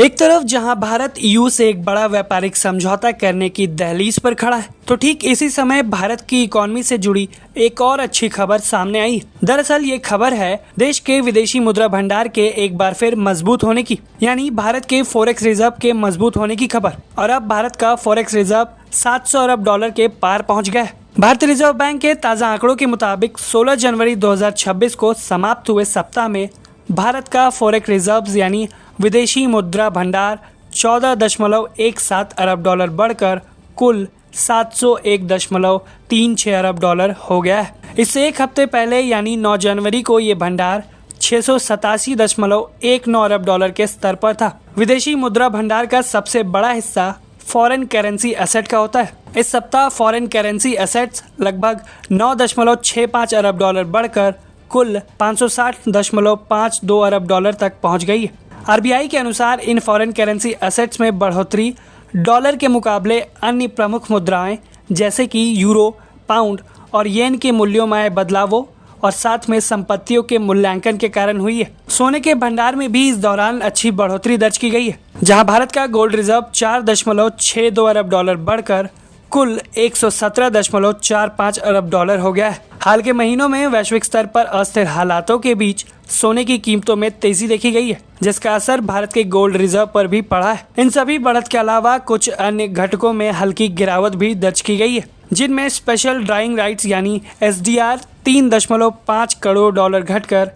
एक तरफ जहां भारत ईयू से एक बड़ा व्यापारिक समझौता करने की दहलीज पर खड़ा है, तो ठीक इसी समय भारत की इकोनॉमी से जुड़ी एक और अच्छी खबर सामने आई। दरअसल ये खबर है देश के विदेशी मुद्रा भंडार के एक बार फिर मजबूत होने की, यानी भारत के फॉरेक्स रिजर्व के मजबूत होने की खबर। और अब भारत का फॉरेक्स रिजर्व 700 अरब डॉलर के पार पहुंच गया है। भारतीय रिजर्व बैंक के ताज़ा आंकड़ों के मुताबिक 16 जनवरी 2026 को समाप्त हुए सप्ताह में भारत का फॉरेक्स रिजर्व यानी विदेशी मुद्रा भंडार 14.17 अरब डॉलर बढ़कर कुल 701.36 अरब डॉलर हो गया है। इससे एक हफ्ते पहले यानी 9 जनवरी को ये भंडार 687.19 अरब डॉलर के स्तर पर था। विदेशी मुद्रा भंडार का सबसे बड़ा हिस्सा फॉरेन करेंसी एसेट का होता है। इस सप्ताह फॉरेन करेंसी एसेट्स लगभग 9.65 अरब डॉलर बढ़कर कुल 560.52 अरब डॉलर तक पहुंच गई है। आरबीआई के अनुसार इन फॉरेन करेंसी एसेट्स में बढ़ोतरी डॉलर के मुकाबले अन्य प्रमुख मुद्राएं जैसे कि यूरो, पाउंड और येन के मूल्यों में बदलावों और साथ में संपत्तियों के मूल्यांकन के कारण हुई है। सोने के भंडार में भी इस दौरान अच्छी बढ़ोतरी दर्ज की गई है, जहां भारत का गोल्ड रिजर्व 4.62 अरब डॉलर बढ़कर कुल 117.45 अरब डॉलर हो गया है। हाल के महीनों में वैश्विक स्तर पर अस्थिर हालातों के बीच सोने की कीमतों में तेजी देखी गई है, जिसका असर भारत के गोल्ड रिजर्व पर भी पड़ा है। इन सभी बढ़त के अलावा कुछ अन्य घटकों में हल्की गिरावट भी दर्ज की गई है, जिनमें स्पेशल ड्राइंग राइट्स यानी SDR 3.5 करोड़ डॉलर घटकर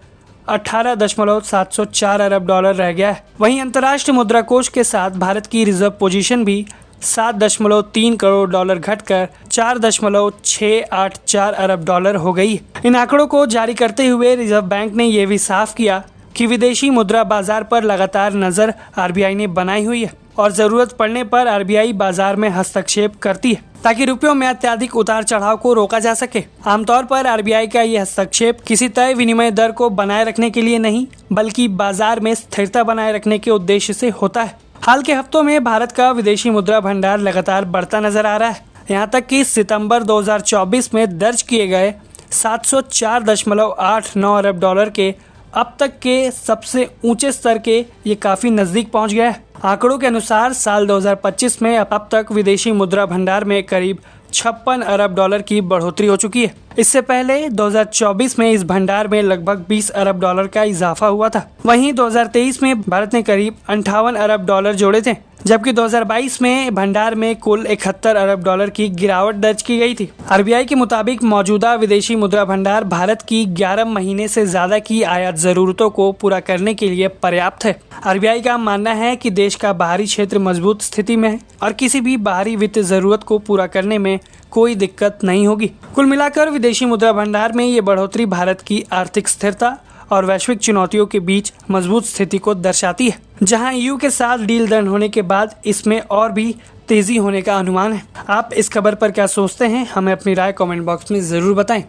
18.704 अरब डॉलर रह गया है। वहीं अंतर्राष्ट्रीय मुद्रा कोष के साथ भारत की रिजर्व पोजीशन भी 7.3 करोड़ डॉलर घटकर 4.684 अरब डॉलर हो गई। इन आंकड़ों को जारी करते हुए रिजर्व बैंक ने यह भी साफ किया कि विदेशी मुद्रा बाजार पर लगातार नजर आरबीआई ने बनाई हुई है और जरूरत पड़ने पर आरबीआई बाजार में हस्तक्षेप करती है ताकि रुपयों में अत्यधिक उतार चढ़ाव को रोका जा सके। आमतौर पर आरबीआई का यह हस्तक्षेप किसी तय विनिमय दर को बनाए रखने के लिए नहीं, बल्कि बाजार में स्थिरता बनाए रखने के उद्देश्य से होता है। हाल के हफ्तों में भारत का विदेशी मुद्रा भंडार लगातार बढ़ता नजर आ रहा है। यहाँ तक कि सितंबर 2024 में दर्ज किए गए 704.89 अरब डॉलर के अब तक के सबसे ऊंचे स्तर के ये काफी नजदीक पहुंच गया है। आंकड़ों के अनुसार साल 2025 में अब तक विदेशी मुद्रा भंडार में करीब 56 अरब डॉलर की बढ़ोतरी हो चुकी है। इससे पहले 2024 में इस भंडार में लगभग 20 अरब डॉलर का इजाफा हुआ था। वहीं 2023 में भारत ने करीब 58 अरब डॉलर जोड़े थे, जबकि 2022 में भंडार में कुल 71 अरब डॉलर की गिरावट दर्ज की गई थी। आरबीआई के मुताबिक मौजूदा विदेशी मुद्रा भंडार भारत की 11 महीने से ज्यादा की आयात जरूरतों को पूरा करने के लिए पर्याप्त है। आरबीआई का मानना है कि देश का बाहरी क्षेत्र मजबूत स्थिति में है और किसी भी बाहरी वित्त जरूरत को पूरा करने में कोई दिक्कत नहीं होगी। कुल मिलाकर विदेशी मुद्रा भंडार में ये बढ़ोतरी भारत की आर्थिक स्थिरता और वैश्विक चुनौतियों के बीच मजबूत स्थिति को दर्शाती है, जहां ईयू के साथ डील डन होने के बाद इसमें और भी तेजी होने का अनुमान है। आप इस खबर पर क्या सोचते हैं, हमें अपनी राय कमेंट बॉक्स में जरूर बताएं।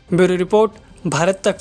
ब्यूरो रिपोर्ट, भारत तक।